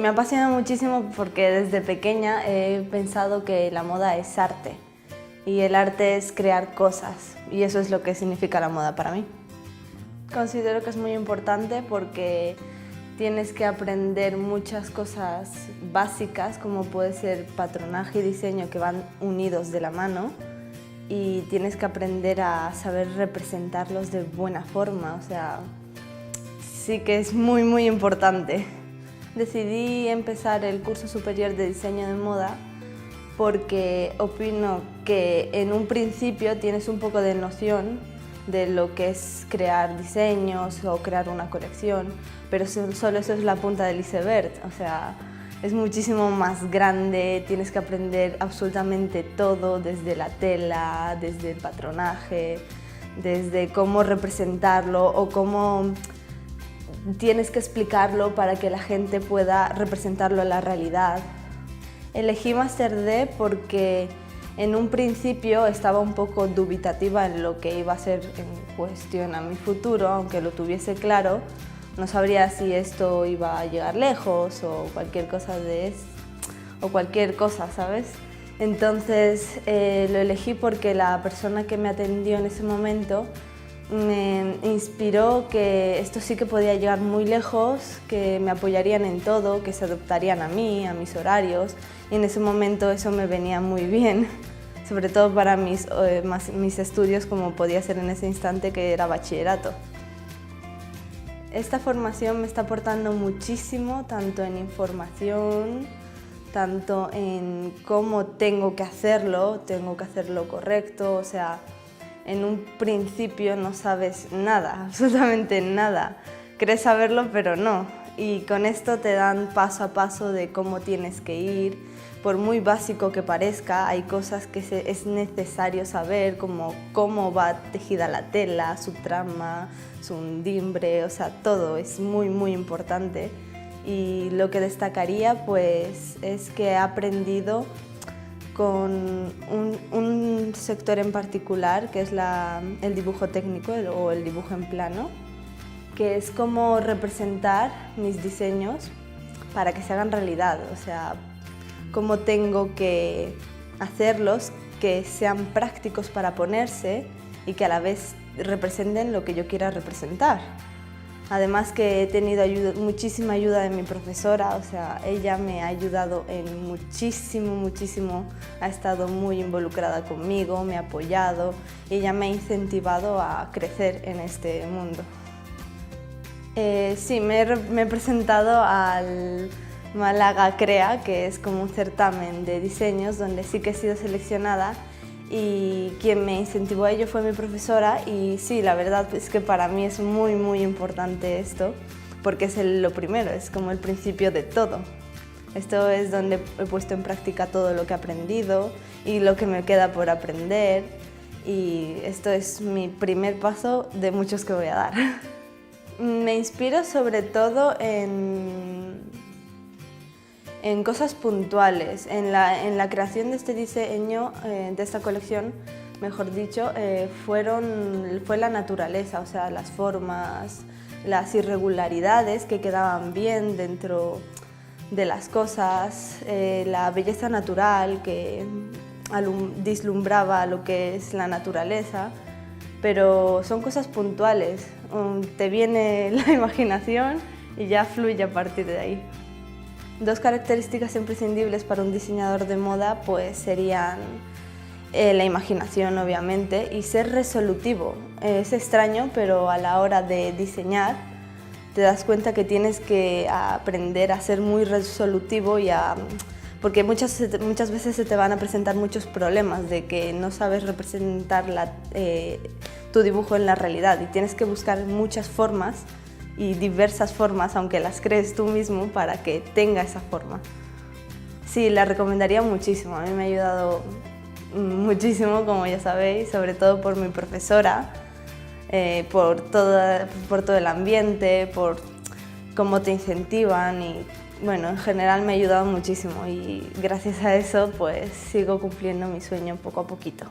me apasiona muchísimo porque desde pequeña he pensado que la moda es arte y el arte es crear cosas y eso es lo que significa la moda para mí. Considero que es muy importante porque tienes que aprender muchas cosas básicas como puede ser patronaje y diseño que van unidos de la mano y tienes que aprender a saber representarlos de buena forma, o sea, sí que es muy importante. Decidí empezar el curso superior de diseño de moda porque opino que en un principio tienes un poco de noción de lo que es crear diseños o crear una colección, pero solo eso es la punta del iceberg, o sea, es muchísimo más grande, tienes que aprender absolutamente todo, desde la tela, desde el patronaje, desde cómo representarlo o cómo tienes que explicarlo para que la gente pueda representarlo en la realidad. Elegí Máster D porque en un principio estaba un poco dubitativa en lo que iba a ser en cuestión a mi futuro, aunque lo tuviese claro, no sabría si esto iba a llegar lejos o cualquier cosa, ¿sabes? Entonces lo elegí porque la persona que me atendió en ese momento me inspiró que esto sí que podía llegar muy lejos, que me apoyarían en todo, que se adaptarían a mí, a mis horarios, y en ese momento eso me venía muy bien, sobre todo para mis estudios como podía ser en ese instante que era bachillerato. Esta formación me está aportando muchísimo, tanto en información, tanto en cómo tengo que hacerlo correcto, o sea, en un principio no sabes nada, absolutamente nada. Crees saberlo, pero no. Y con esto te dan paso a paso de cómo tienes que ir. Por muy básico que parezca, hay cosas que es necesario saber, como cómo va tejida la tela, su trama, su undimbre, o sea, todo es muy importante. Y lo que destacaría pues es que he aprendido con un sector en particular, que es el dibujo técnico o el dibujo en plano, que es cómo representar mis diseños para que se hagan realidad, o sea, cómo tengo que hacerlos que sean prácticos para ponerse y que a la vez representen lo que yo quiera representar. Además que he tenido muchísima ayuda de mi profesora, o sea, ella me ha ayudado en muchísimo, ha estado muy involucrada conmigo, me ha apoyado, ella me ha incentivado a crecer en este mundo. Sí, me he presentado al Málaga Crea, que es como un certamen de diseños donde sí que he sido seleccionada y quien me incentivó a ello fue mi profesora y sí, la verdad es que para mí es muy importante esto porque es lo primero, es como el principio de todo. Esto es donde he puesto en práctica todo lo que he aprendido y lo que me queda por aprender y esto es mi primer paso de muchos que voy a dar. Me inspiro sobre todo en cosas puntuales. En la creación de este diseño, de esta colección, mejor dicho, fue la naturaleza, o sea, las formas, las irregularidades que quedaban bien dentro de las cosas, la belleza natural que vislumbraba lo que es la naturaleza, pero son cosas puntuales, te viene la imaginación y ya fluye a partir de ahí. Dos características imprescindibles para un diseñador de moda pues serían la imaginación, obviamente, y ser resolutivo. Es extraño, pero a la hora de diseñar te das cuenta que tienes que aprender a ser muy resolutivo porque muchas veces se te van a presentar muchos problemas de que no sabes representar tu dibujo en la realidad y tienes que buscar muchas formas y diversas formas, aunque las crees tú mismo, para que tenga esa forma. Sí, la recomendaría muchísimo, a mí me ha ayudado muchísimo, como ya sabéis, sobre todo por mi profesora, por todo el ambiente, por cómo te incentivan y bueno, en general me ha ayudado muchísimo y gracias a eso pues sigo cumpliendo mi sueño poco a poquito.